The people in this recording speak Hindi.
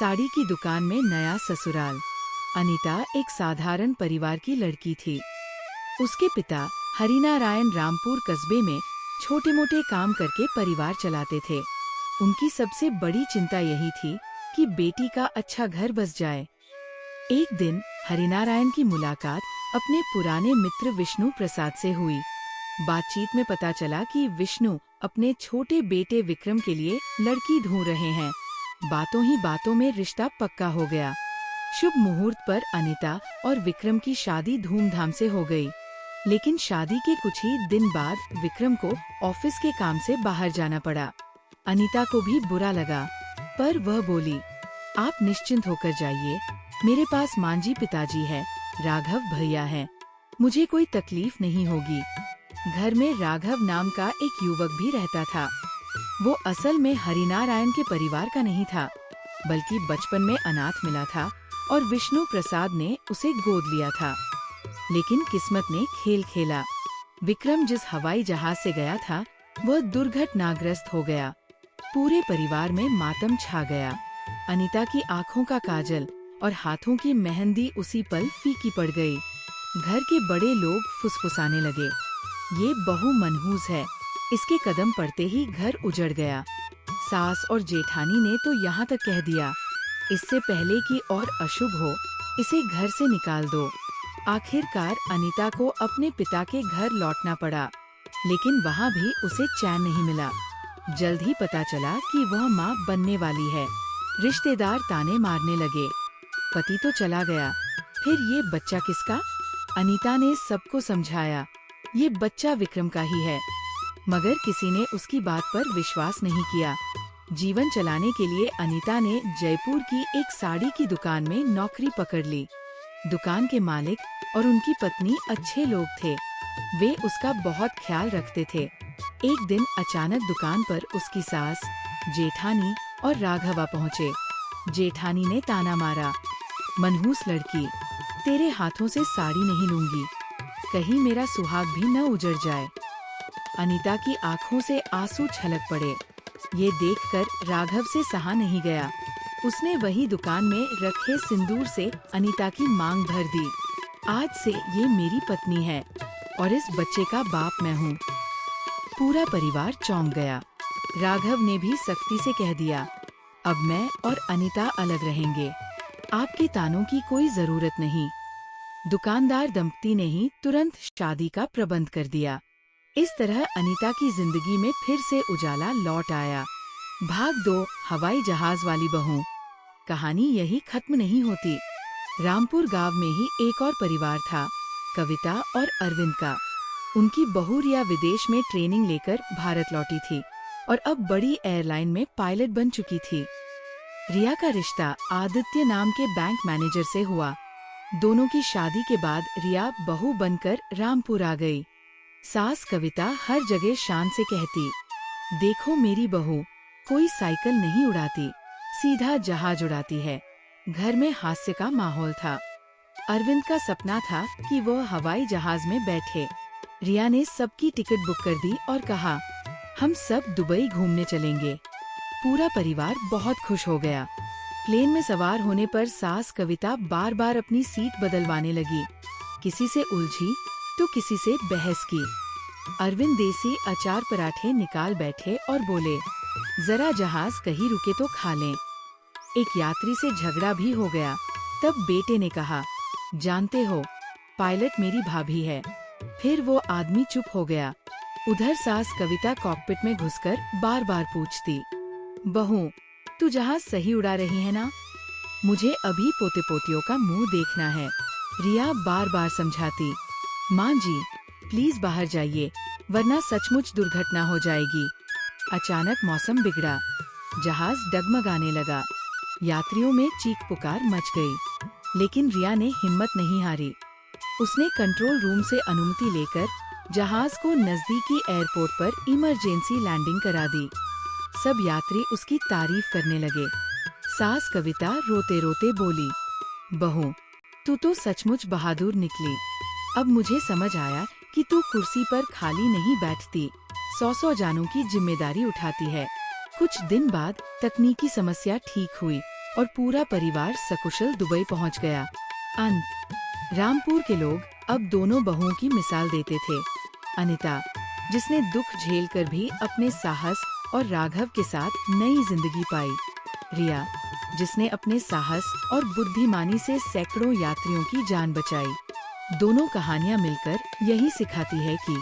साड़ी की दुकान में नया ससुराल। अनीता एक साधारण परिवार की लड़की थी। उसके पिता हरिनारायण रामपुर कस्बे में छोटे मोटे काम करके परिवार चलाते थे। उनकी सबसे बड़ी चिंता यही थी कि बेटी का अच्छा घर बस जाए। एक दिन हरिनारायण की मुलाकात अपने पुराने मित्र विष्णु प्रसाद से हुई। बातचीत में पता चला कि विष्णु अपने छोटे बेटे विक्रम के लिए लड़की ढूंढ रहे हैं। बातों ही बातों में रिश्ता पक्का हो गया। शुभ मुहूर्त पर अनीता और विक्रम की शादी धूमधाम से हो गई। लेकिन शादी के कुछ ही दिन बाद विक्रम को ऑफिस के काम से बाहर जाना पड़ा। अनीता को भी बुरा लगा, पर वह बोली, आप निश्चिंत होकर जाइए, मेरे पास मांझी पिताजी है, राघव भैया है, मुझे कोई तकलीफ नहीं होगी। घर में राघव नाम का एक युवक भी रहता था। वो असल में हरिनारायण के परिवार का नहीं था, बल्कि बचपन में अनाथ मिला था और विष्णु प्रसाद ने उसे गोद लिया था। लेकिन किस्मत ने खेल खेला। विक्रम जिस हवाई जहाज से गया था, वह दुर्घटनाग्रस्त हो गया। पूरे परिवार में मातम छा गया। अनीता की आँखों का काजल और हाथों की मेहंदी उसी पल फीकी पड़ गई। घर के बड़े लोग फुसफुसाने लगे, ये बहू मनहूस है। इसके कदम पड़ते ही घर उजड़ गया। सास और जेठानी ने तो यहाँ तक कह दिया, इससे पहले कि और अशुभ हो, इसे घर से निकाल दो। आखिरकार अनीता को अपने पिता के घर लौटना पड़ा, लेकिन वहाँ भी उसे चैन नहीं मिला। जल्द ही पता चला कि वह माँ बनने वाली है। रिश्तेदार ताने मारने लगे, पति तो चला गया, फिर ये बच्चा किसका? अनीता ने सबको समझाया, ये बच्चा विक्रम का ही है, मगर किसी ने उसकी बात पर विश्वास नहीं किया। जीवन चलाने के लिए अनीता ने जयपुर की एक साड़ी की दुकान में नौकरी पकड़ ली। दुकान के मालिक और उनकी पत्नी अच्छे लोग थे, वे उसका बहुत ख्याल रखते थे। एक दिन अचानक दुकान पर उसकी सास, जेठानी और राघवा पहुँचे। जेठानी ने ताना मारा, मनहूस लड़की, तेरे हाथों से साड़ी नहीं लूंगी, कहीं मेरा सुहाग भी न उजड़ जाए। अनीता की आंखों से आंसू छलक पड़े। ये देखकर राघव से सहा नहीं गया। उसने वही दुकान में रखे सिंदूर से अनीता की मांग भर दी, आज से ये मेरी पत्नी है और इस बच्चे का बाप मैं हूँ। पूरा परिवार चौंक गया। राघव ने भी सख्ती से कह दिया, अब मैं और अनीता अलग रहेंगे, आपके तानों की कोई जरूरत नहीं। दुकानदार दंपति ने ही तुरंत शादी का प्रबंध कर दिया। इस तरह अनीता की जिंदगी में फिर से उजाला लौट आया। भाग दो हवाई जहाज वाली बहू। कहानी यही खत्म नहीं होती। रामपुर गांव में ही एक और परिवार था, कविता और अरविंद का। उनकी बहू रिया विदेश में ट्रेनिंग लेकर भारत लौटी थी और अब बड़ी एयरलाइन में पायलट बन चुकी थी। रिया का रिश्ता आदित्य नाम के बैंक मैनेजर से हुआ। दोनों की शादी के बाद रिया बहू बनकर रामपुर आ गई। सास कविता हर जगह शान से कहती, देखो मेरी बहू, कोई साइकिल नहीं उड़ाती, सीधा जहाज उड़ाती है। घर में हास्य का माहौल था। अरविंद का सपना था कि वह हवाई जहाज में बैठे। रिया ने सबकी टिकट बुक कर दी और कहा, हम सब दुबई घूमने चलेंगे। पूरा परिवार बहुत खुश हो गया। प्लेन में सवार होने पर सास कविता बार बार अपनी सीट बदलवाने लगी। किसी से उलझी तो किसी से बहस की। अरविंद देसी अचार पराठे निकाल बैठे और बोले, जरा जहाज कहीं रुके तो खा लें। एक यात्री से झगड़ा भी हो गया। तब बेटे ने कहा, जानते हो, पायलट मेरी भाभी है। फिर वो आदमी चुप हो गया। उधर सास कविता कॉकपिट में घुसकर बार बार पूछती, बहू, तू जहाज सही उड़ा रही है ना? मुझे अभी पोते पोतियों का मुंह देखना है। रिया बार बार समझाती, माँ जी, प्लीज बाहर जाइए, वरना सचमुच दुर्घटना हो जाएगी। अचानक मौसम बिगड़ा, जहाज डगमगाने लगा। यात्रियों में चीख पुकार मच गई, लेकिन रिया ने हिम्मत नहीं हारी। उसने कंट्रोल रूम से अनुमति लेकर जहाज को नजदीकी एयरपोर्ट पर इमरजेंसी लैंडिंग करा दी। सब यात्री उसकी तारीफ करने लगे। सास कविता रोते रोते बोली, बहू, तू तो सचमुच बहादुर निकली। अब मुझे समझ आया कि तू कुर्सी पर खाली नहीं बैठती, 100 जानों की जिम्मेदारी उठाती है। कुछ दिन बाद तकनीकी समस्या ठीक हुई और पूरा परिवार सकुशल दुबई पहुंच गया। अंत। रामपुर के लोग अब दोनों बहुओं की मिसाल देते थे। अनीता, जिसने दुख झेलकर भी अपने साहस और राघव के साथ नई जिंदगी पाई। रिया, जिसने अपने साहस और बुद्धिमानी से सैकड़ों यात्रियों की जान बचाई। दोनों कहानियां मिलकर यही सिखाती है कि